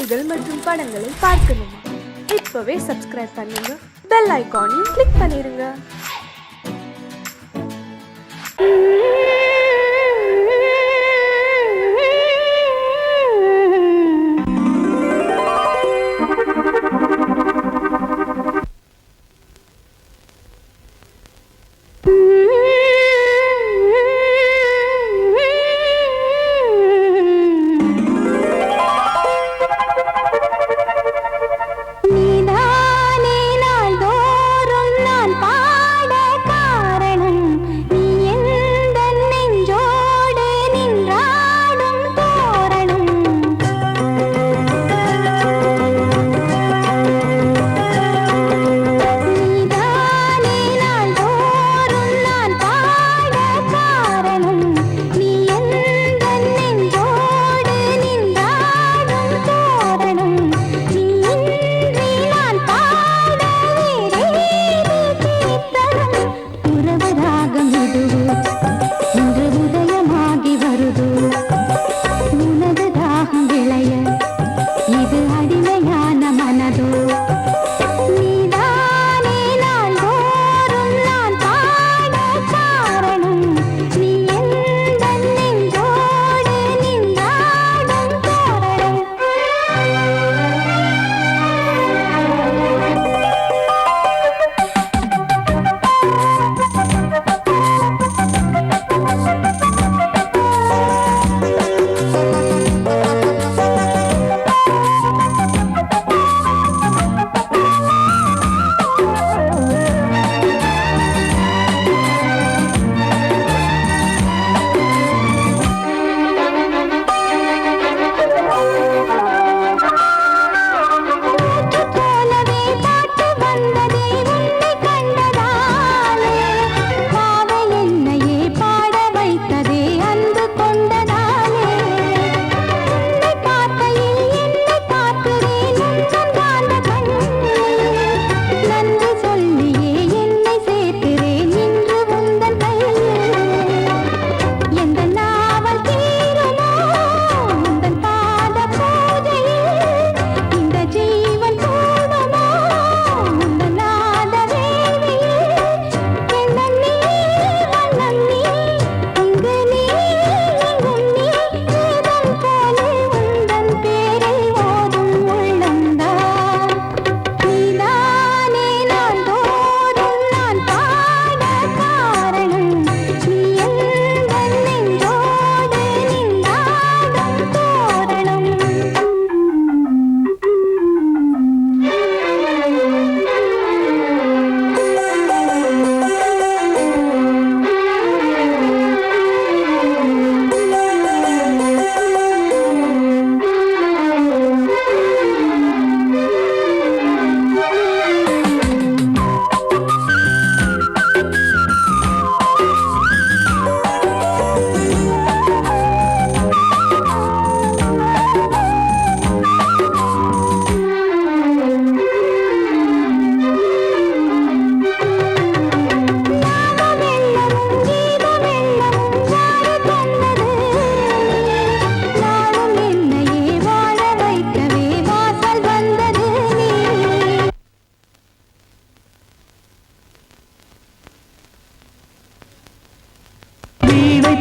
செய்திகள் மற்றும் படங்களை பார்க்கணுமா? இப்பவே சப்ஸ்கிரைப் பண்ணுங்க, பெல் ஐகானையும் கிளிக் பண்ணிருங்க.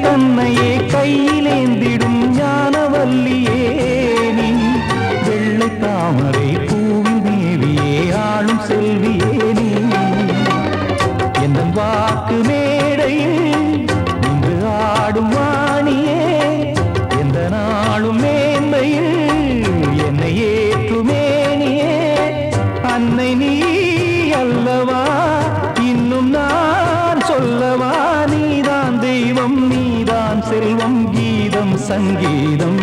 தன்னையே கையிலேந்திடும் ஞானவல்லியே நீ, வெள்ளை தாமரை பூவில் மேவியே ஆளும் செல்வியே நீ, என் வாக்கு மேடையில் இன்று ஆடும் வாணியே, எந்த நாளும் மேன்மையில் என்னை ஏற்றுமேனியே, அன்னை நீ அல்லவா இன்னும் நான் சொல்லவா, நீதான் தெய்வம் நீதான் செல்வம் கீதம் சங்கீதம்.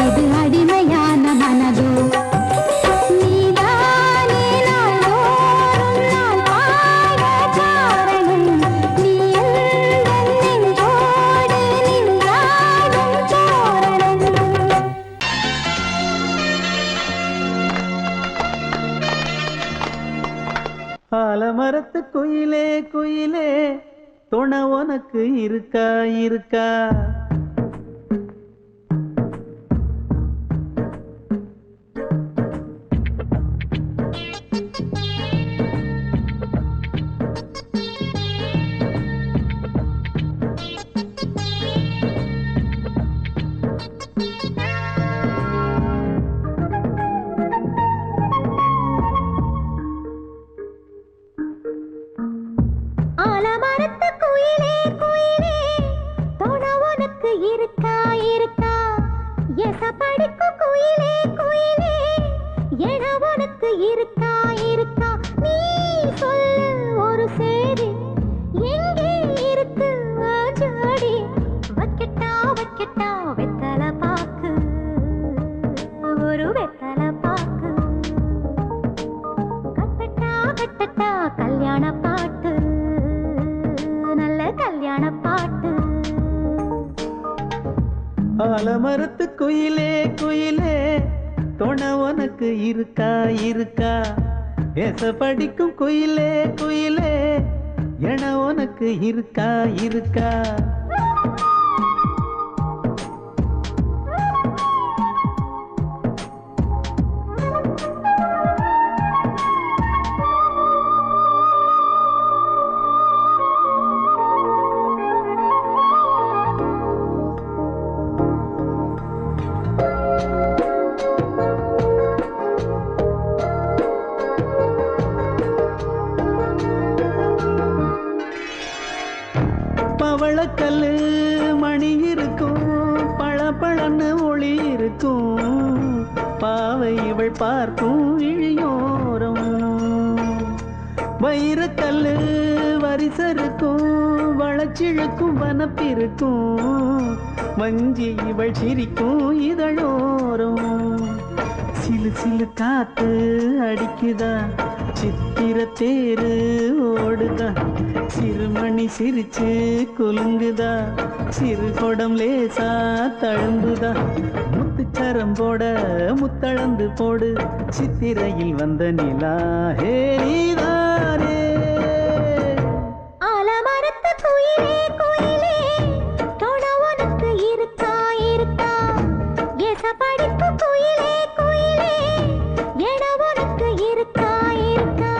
இது அடிமையான மனதோ, நீ ஆலமரத்து குயிலே குயிலே துணை உனக்கு இருக்கா இருக்கா? இருக்கா இருக்கா எசப்படிக்கும் குயிலே குயிலே என உனக்கு இருக்கா இருக்கா? நீ சொல்லு ஒரு சேதி எங்கே இருக்கு ஜோடி? வைக்கட்டா வைக்கட்டா வெத்தலை பாக்கு, ஒரு வெத்தலை பாக்கு. கட்டட்டா கட்டட்டா கல்யாண பாட்டு, நல்ல கல்யாண பாட்டு. ஆலமரத்து குயிலே குயிலே துணை உனக்கு இருக்கா இருக்கா? ஏச படிக்கும் குயிலே குயிலே என உனக்கு இருக்கா இருக்கா? பவளக்கல்லு மணி இருக்கும், பழப்பழன்னு ஒளி இருக்கும். பாவை இவள் பார்க்கும் இழியோரம். வைரக்கல்லு வரிசருக்கும், வளச்சிழுக்கும் வனப்பிருக்கும். வஞ்சி இவள் சிரிக்கும் இதழோரம். சிலு சிலு காத்து அடிக்குதா, சித்திர தேரு ஓடுதா. சிறுமணி சிரிச்சு குலுங்குதா, சிறு கொடம் லேசா தழும்புதா. முத்துச்சரம் போட முத்தளந்து போடு, சித்திரையில் வந்த நிலா ஹே நீதானே. ஆலமரத்து குயிலே குயிலே துணை உனக்கு இருக்கா இருக்கா? எசப்படிக்கும் குயிலே குயிலே என உனக்கு இருக்கா இருக்கா?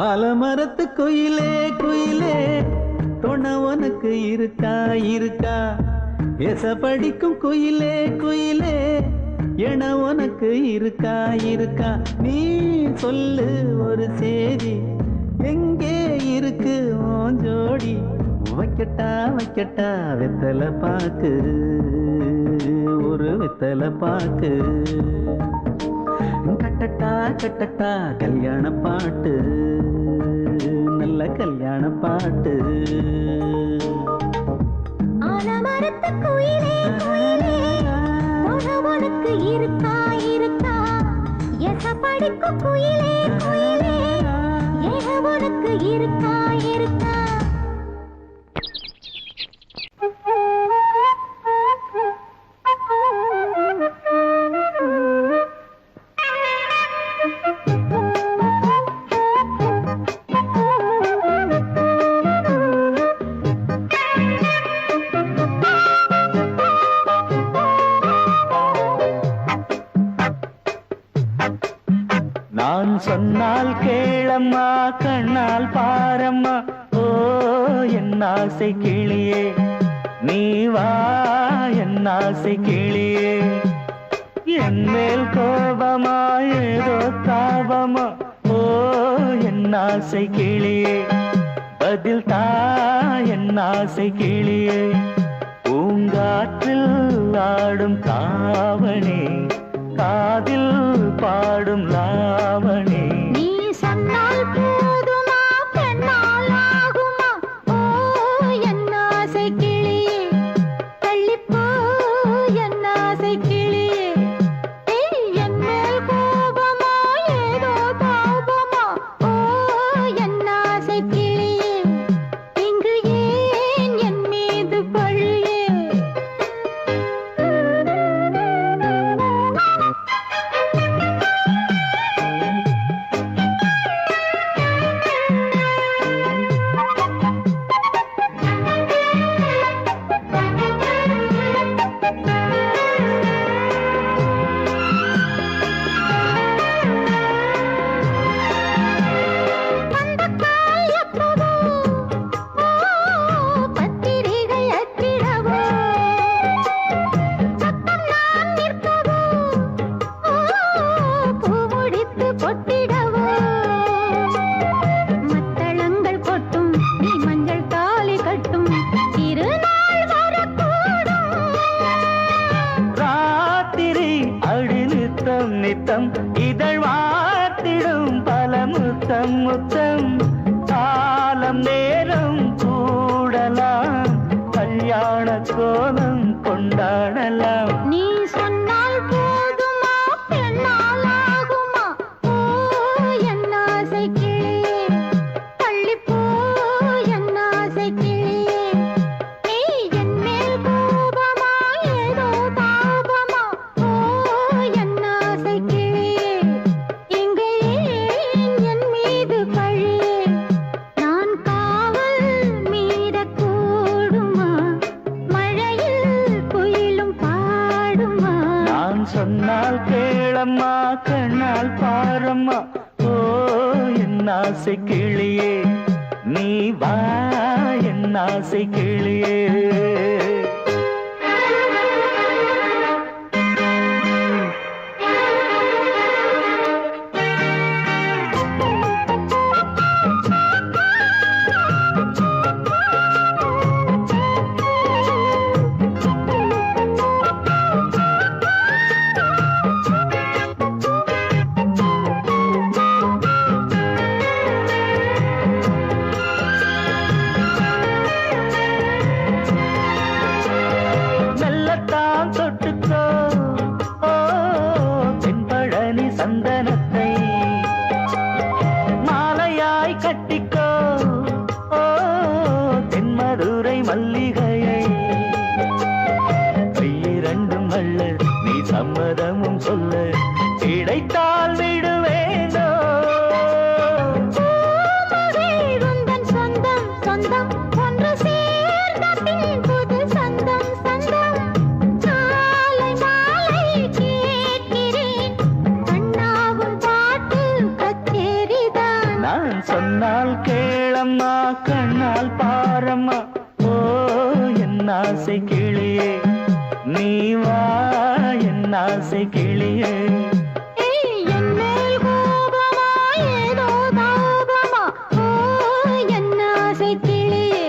ஆலமரத்து குயிலே குயிலே துணை உனக்கு இருக்கா இருக்கா? எச படிக்கும் குயிலே குயிலே என உனக்கு இருக்கா இருக்கா? நீ சொல்லு ஒரு சேதி எங்கே இருக்கு உன் ஜோடி? வைக்கட்டா வைக்கட்டா வெத்தலை பாக்கு, ஒரு வெத்தலை பாக்கு. கட்டட்டா கட்டட்டா கல்யாண பாட்டு, நல்ல கல்யாண பாட்டு. ஆலமரத்து குயிலே குயிலே துணை உனக்கு இருக்கா இருக்கா? எசப்படிக்கும் குயிலே குயிலே என உனக்கு இருக்கா இருக்கா? சொன்னால் கேளம்மா கண்ணால் பாரம்மா ஓ என் ஆசை கிளியே நீ வா என் ஆசை கிளியே என் மேல் கோபமா ஏதோ தாபமா ஓ என் ஆசை கிளியே பதில் தா என் ஆசை கிளியே பூங்காற்றில் ஆடும் தாவணி காதில் பாடும் லாவணி நீ சொன்னால் போதுமா பெண்ணால் ஆகுமா ஓ என் ஆசை கிளியே தள்ளிப்போ என் ஆசை கிளியே என் மேல் கோபமா ஏதோ தாபமா ஓ என் ஆசை கிளியே இங்கு ஏன் என் மீது பழியே நித்தம் இதழ் வார்த்திடும் பல முத்தம் முத்தம் காலம் நேரம் கூடலாம் கல்யாண கோலம் கொண்டாடலாம் நீ சொன்னால் போதுமா பெண்ணால் ஆகுமா ஓ என் ஆசை கிளியே தள்ளிப்போ என் ஆசை கிளியே நீ என் மேல் கோபமா ஏதோ தாபமா ஓ என் ஆசை கிளியே இங்கு ஏன் என் மீது பழியே நான் காவல் மீறக்கூடுமா மழையில் குயிலும் பாடுமா நான் சொன்னால் கேளம்மா கண்ணால் பாரம்மா ஓ என் ஆசை கிளியே நீ வா என் ஆசை கிளியே மெல்லத்தான் தொட்டுக்கோ ஓ தென்பழனி சந்தனத்தை மாலையாய் கட்டிக்கோ ஓ தென்மதுரை மல்லிகையை கையிரண்டும் அள்ள நீ சம்மதமும் சொல்ல கிடைத்தால் விடுவேனோ உந்தன் சொந்தம் சொந்தம் ஒன்று சேர்ந்த பின் புது சொந்தம் சொந்தம் காலை மாலை கேட்கிறேன் கண்ணாவும் பாட்டு கச்சேரிதான் நான் சொன்னால் கேளம்மா கண்ணால் பாரம்மா ஓ என் ஆசை கிளியே நீ வா என் ஆசை கிளியே என் மேல் கோபமா ஏதோ தாபமா ஓ என் ஆசை கிளியே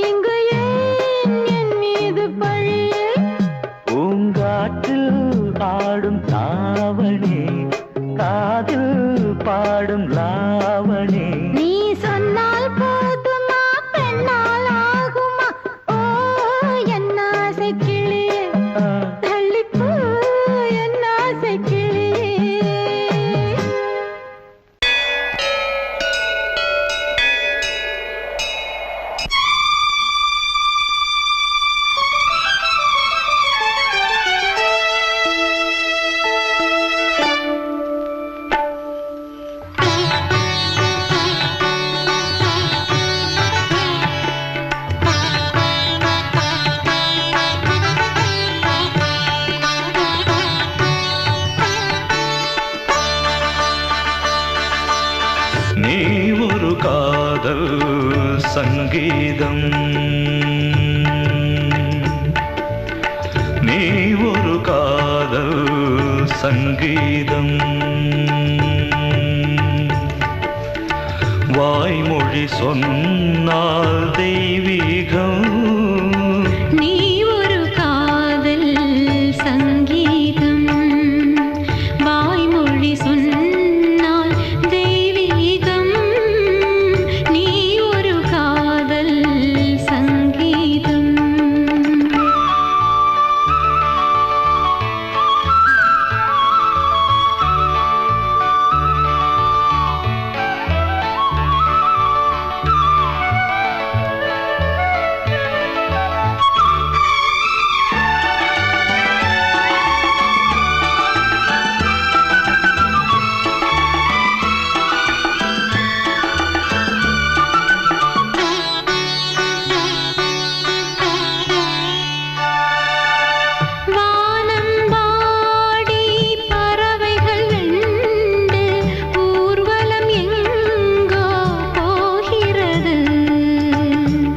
இங்கு ஏன் என் மீது பழியே பூங்காற்றில் ஆடும் தாவணி காதில் பாடும் லாவணி நீ சொன்னால் போதுமா பெண்ணால் ஆகுமா ஓ என் ஆசை கிளியே தள்ளிப்போ என் சங்கீதம் நீ ஒரு காதல் சங்கீதம் வாய்மொழி சொன்னால் தெய்வீகம் நீ ஒரு காதல் சங்கீதம் வாய்மொழி சொன்னால் தெய்வீகம் நீ ஒரு காதல் சங்கீதம்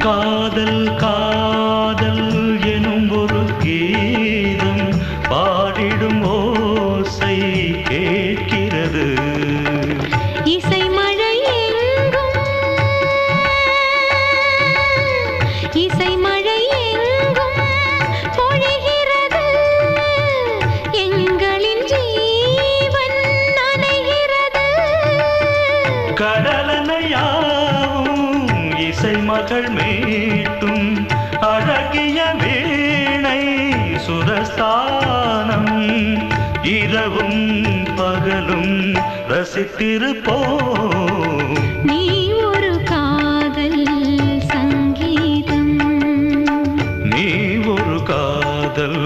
காதல் காதல் எனும் ஒரு கீதம் பாடிடும் ஓசை கேட்கிறது இசை மழை எங்கும் இசை மழை எங்கும் பொழிகிறது எங்களின் ஜீவன் நனைகிறது கடலனையாவும் இசை மகள் மீட்டும் அழகிய வீணை சுரஸ்தானம் இரவும் பகலும் ரசித்திருப்போம் நீ ஒரு காதல் சங்கீதம் நீ ஒரு காதல்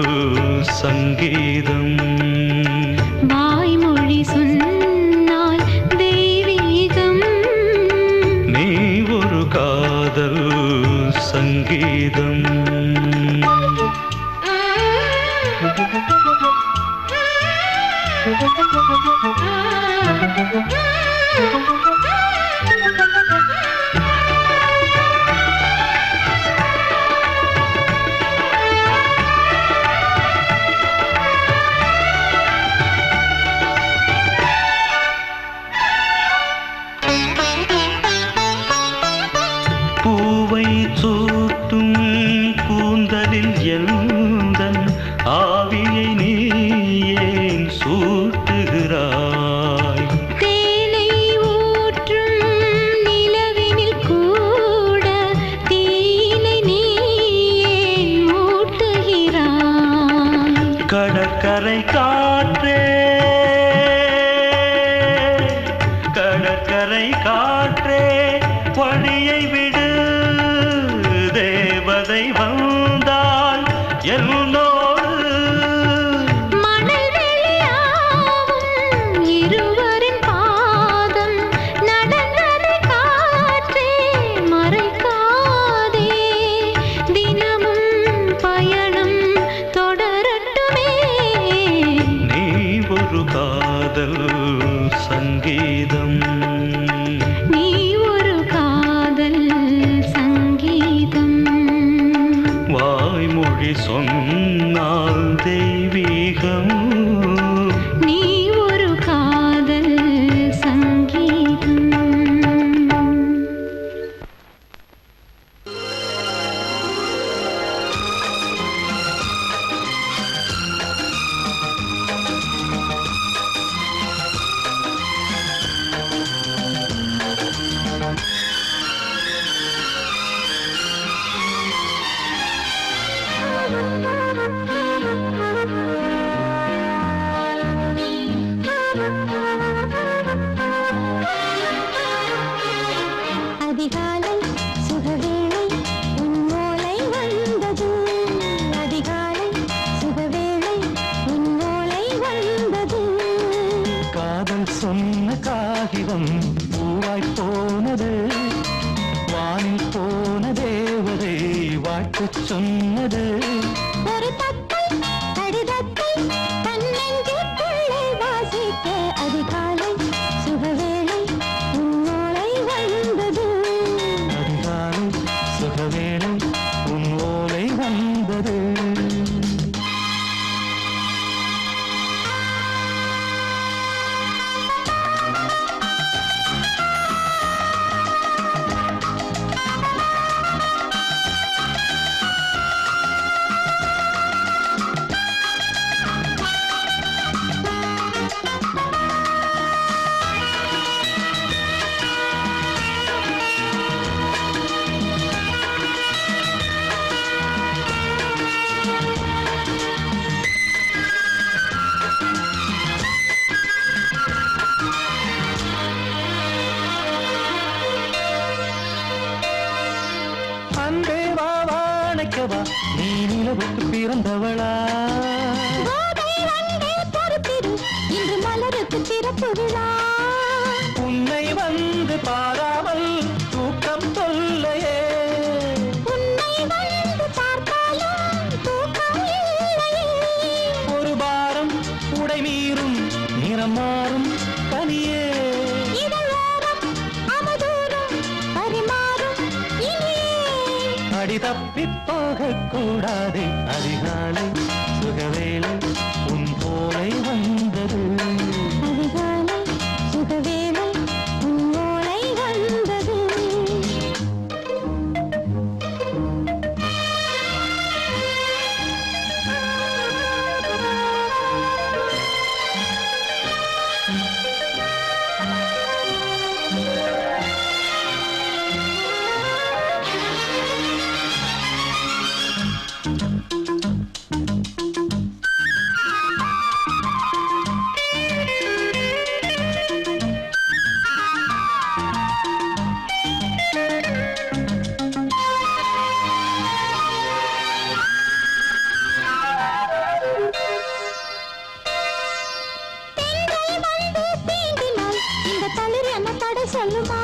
சங்கீதம் வாய்மொழி சொன்னால் தெய்வீகம் நீ ஒரு காதல் சங்கீதம் பூவை சூட்டும் கூந்தலில் எந்தன் ஆவியை நீ ஏன் சூட்டுகிறாய் தேனை ஊற்றும் நிலவினில் கூட தீனை நீ ஏன் மூட்டுகிறாய் கடற்கரை காற்றே கடற்கரை காற்றே வழியை விடு தேவதை வந்தால் என்னோடு மணல் வெளியாகும் இருவரின் பாதம் நடந்ததை காற்றே மறைக்காதே தினமும் பயணம் தொடரட்டுமே நீ ஒரு காதல் சங்கீதம் நீ ஒரு காதல் சங்கீதம் வாய்மொழி சொன்னால் தெய்வீகம் நீ ஒரு காதல் சங்கீதம் அதிகாலை சுகவேளை உன் ஓலை வந்தது அதிகாலை சுகவேளை உன் ஓலை வந்தது காதல் சொன்ன காகிதம் பூவாய் போனது வானில் போன தேவதை வாழ்த்து சொன்னது ஒரு தத்தை கடிதத்தை தன்னெஞ்சுக்குள்ளே வாசிக்க அதிகாலை சுகவேளை உன் ஓலை வந்தது அதிகாலை அன்பே வா வாழைக்கவா நீ நிலவுக்கு பிறந்தவளா இன்று மலருக்கு திறப்பு விழா உன்னை வந்து பாராமல் தூக்கம் சொல்லையே உன்னை வந்து பார்த்தாலும் தூக்கம் இல்லையே ஒரு பாரம் உடை மீறும் நிறம் மாறும் பனியே இதழோரம் அவதூறும் பரிமாறும் இனியே அடி தப்பி போகக் கூடாது அதிகாலை சுகவேளை உன் போலை வந்தது அதிகாலை சுகவேளை உன்னோலை வந்தது சொல்லுமா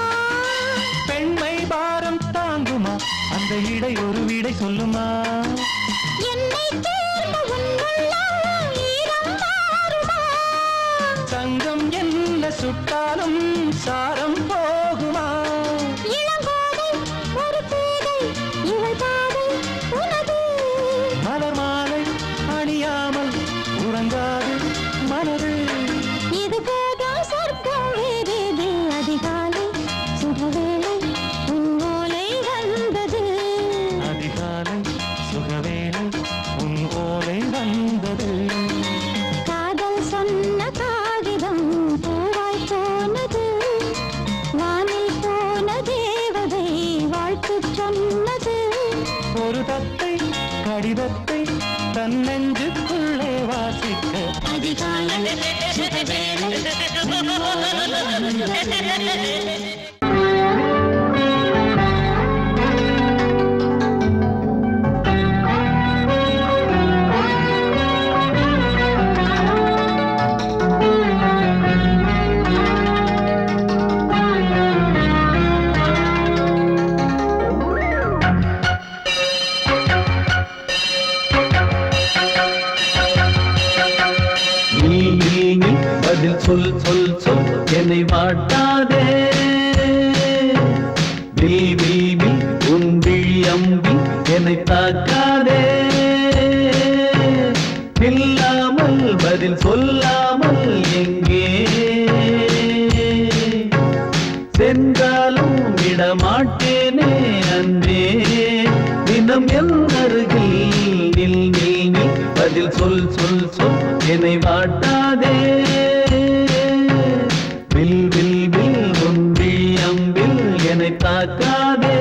பெண்மை பாரம் தாங்குமா அந்த இடை ஒரு விடை சொல்லுமா என்னை தேர்ந்த உன்னுள்ளம் ஈரம் மாறுமா தங்கம் என்ன சுட்டாலும் சாரம் போகுமா இளங்கோதை ஒரு பேதை இவள் பாதை உனது மலர் மாலை அணியாமல் உறங்காது மனது இது போதும் சொர்க்கம் வேறேது அதிகாலை சுகவேளை உன்னோலை வந்தது அதிகாலை சுகவேளை உன் ஓலை வந்தது காதல் சொன்ன காகிதம் பூவாய் போனது வானில் போன தேவதை வாழ்த்து சொன்னது ஒரு தத்தை கடிதத்தை தன் நெஞ்சுக்குள்ளே வாசிக்க அதிகாலை சுகவேளை உன்னோலை வந்தது பதில் சொல் சொல் சொல் என்னை வாட்டாதே தேவி உன் விழி அம்பி என்னை தாக்காதே இல்லாமல் பதில் சொல்லாமல் எங்கே சென்றாலும் விடமாட்டேனே அன்பே தினம் என் அருகில் நில் நில் நில் பதில் சொல் சொல் சொல் என்னை வாட்டாதே வில் வில் வில் உன் விழி அம்பில் என்னை தாக்காதே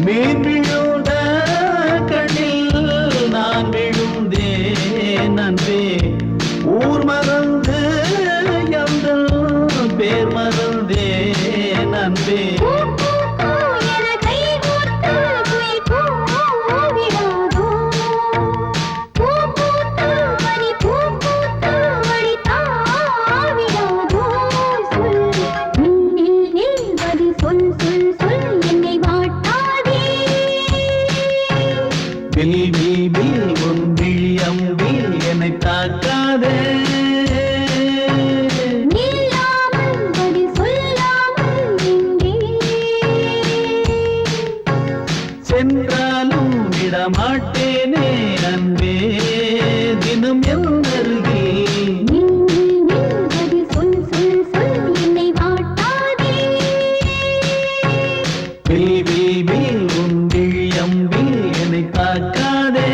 மீன் விழுந்த கண்ணில் நான் விழுந்தேன் அன்பே. ஊர் மறந்து எந்தன் பேர் மறந்தேன் அன்பே. வில் வில் வில் உன் விழி அம்பில் என்னை தாக்காதே. சென்றாலும் விடமாட்டேனே அன்பே தினம் என் அருகில். வில் வில் வில் உன் விழி அம்பில் என்னை தாக்காதே.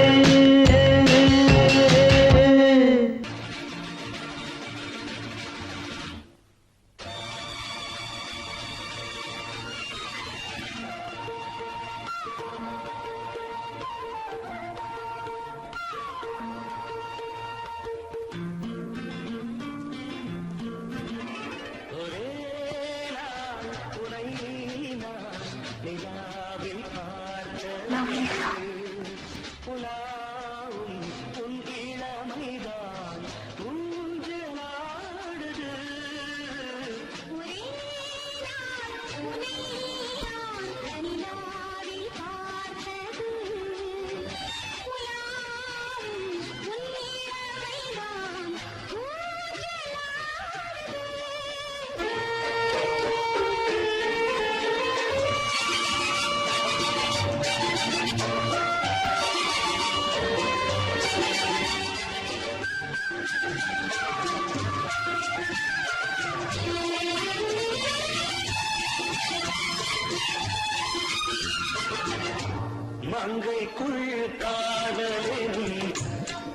மங்கைக்குள் காதலில்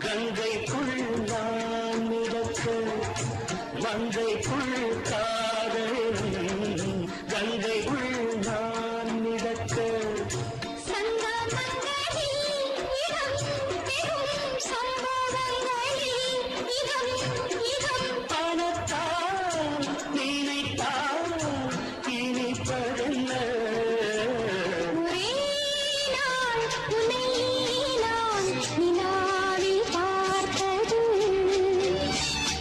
கங்கைக்குள் நான் மிதக்க. மங்கைக்குள் காதலில் கங்கைக்குள் நான் மிதக்க. பணத்தால் நினைத்தால் இனிப்பதென்ன. பார்த்தது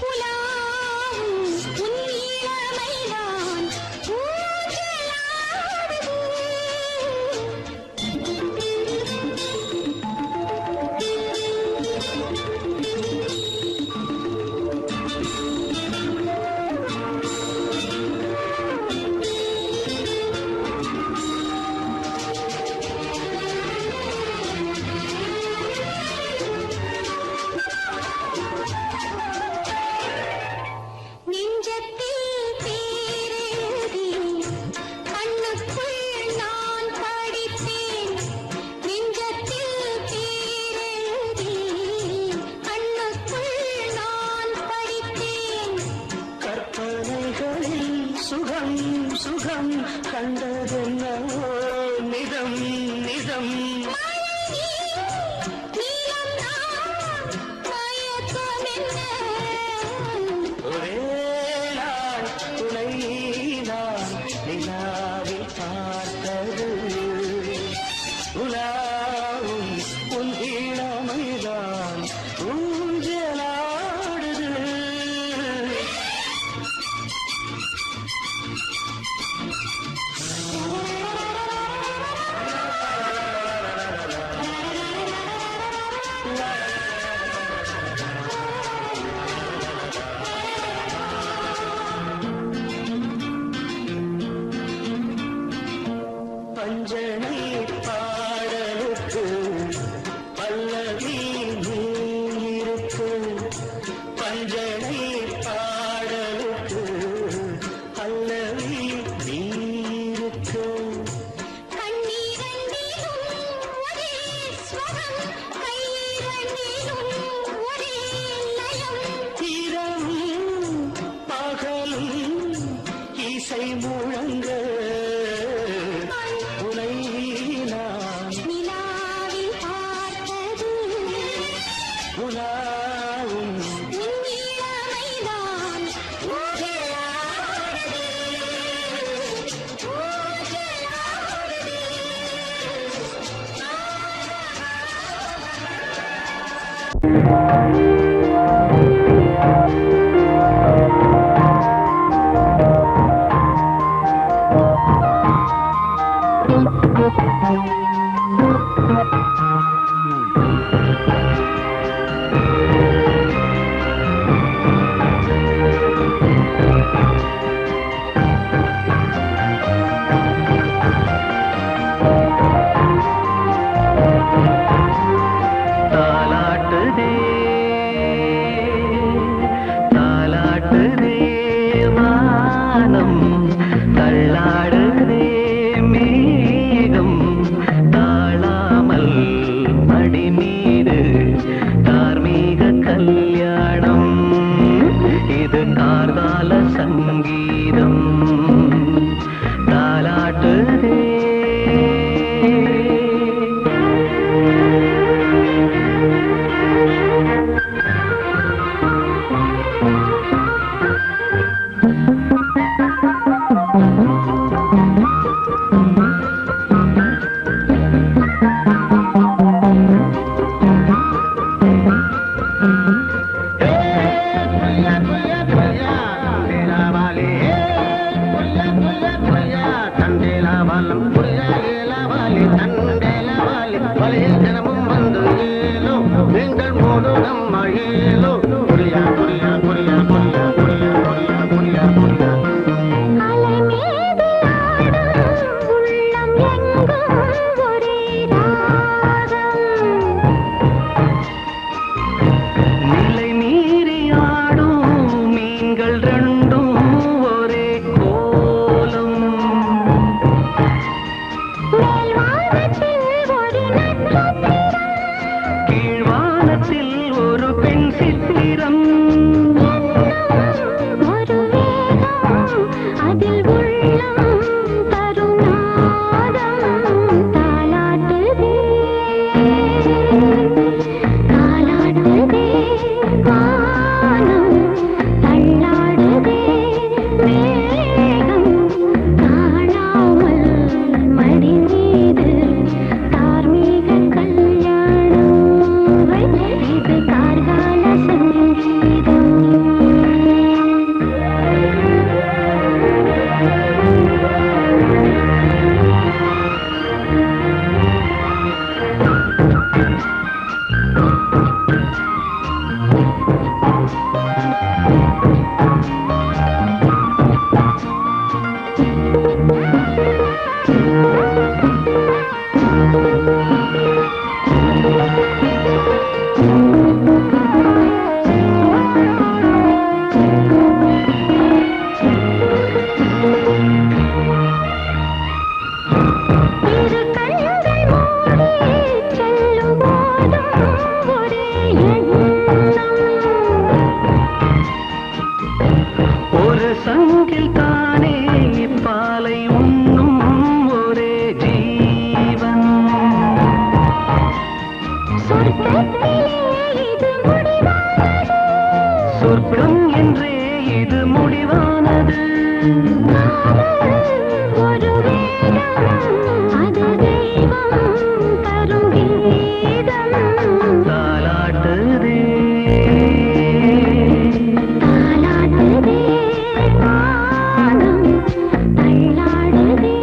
உலாவும் உன் தாலாட்டுதே தாலாட்டுதே வானம் தள்ளாடுதே மேகம் தாழாமல் மடி மீது தார்மீக கல்யாணம் இது கார்கால சங்கீதம் தாலாட்டுதே சொர்க்கம் என்றே இது முடிவானது. ஒரு வேதம் அது தெய்வம் தரும் கீதம். தாலாட்டுதே தாலாட்டுதே வானம், தள்ளாடுதே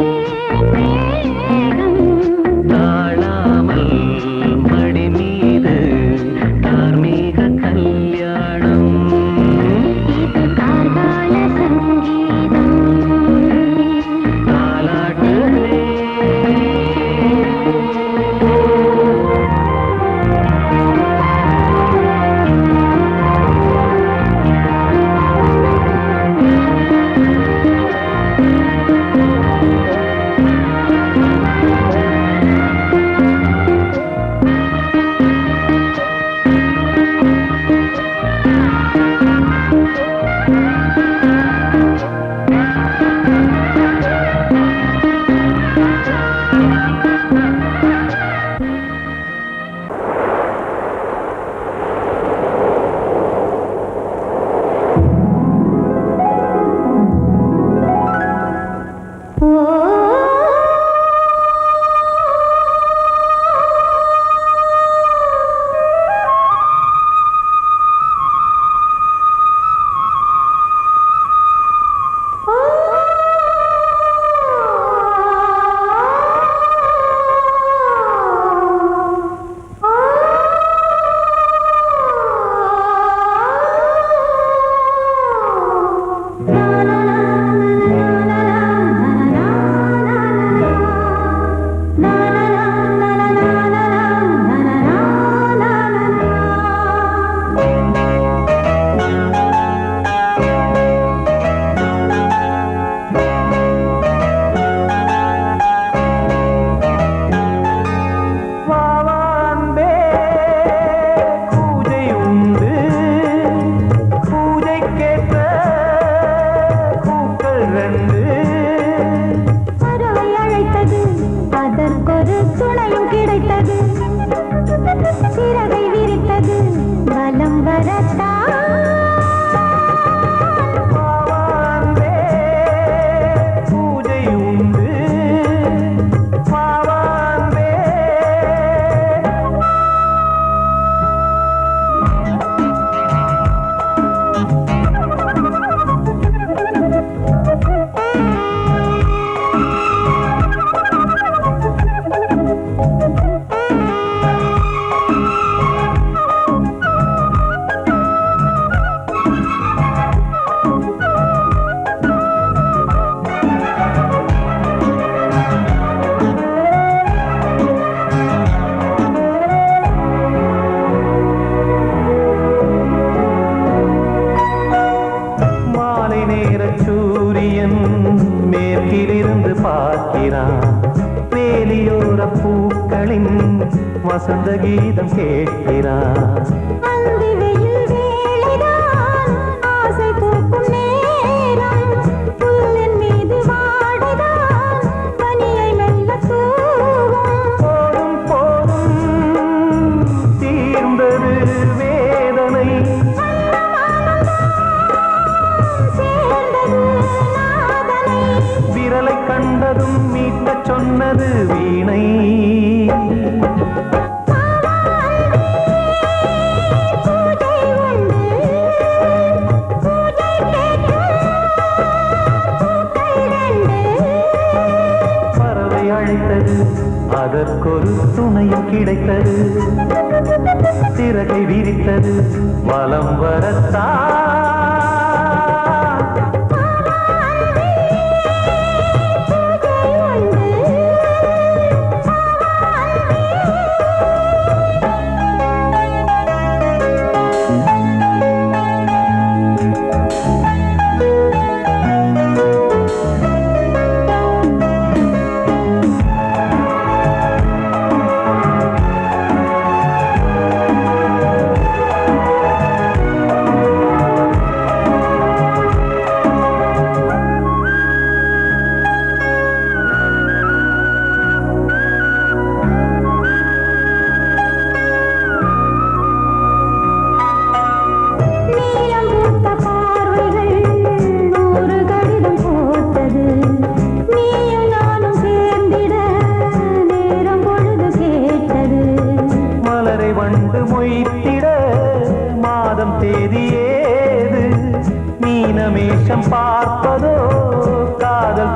மேகம். தாழாமல் மடி மீது தார்மீக கல்யாணம். இது கார்கால சங்கீதம். துணையும் கிடைத்தது சிறகை விரித்தது வலம் வரத்தான் பாவாந்தே பூஜை உண்டு பாவாந்தே மாலை நேர சூரியன் மேற்கிலிருந்து பார்க்கிறான் வேலியோர பூக்களின் வசந்த கீதம் கேட்கிறான் அந்தி வெயில் வேளைதான் ஆசை பூக்கும் நேரம் புல்லின் மீது வாடைதான் பனியை மெல்ல தூவும் போதும் போதும் தீர்ந்தது வேதனை சேர்ந்தது நாதனை விரலை கண்டதும் மீட்டச் சொன்னது வீணை பூஜை உண்டு பூஜை கேட்கும் பூக்கள் ரெண்டு பறவை அழைத்தது அதற்கொரு துணையும் கிடைத்தது சிறகை விரித்தது வலம் வரத்தான் நீலம் பூத்த பார்வைகள் நூறு கடிதம் போட்டது நீயும் நானும் சேர்ந்திட நேரம் பொழுது கேட்டது மலரை வண்டு மொய்த்திட மாதம் தேதி ஏது மீனமேஷம் பார்ப்பதோ காதல்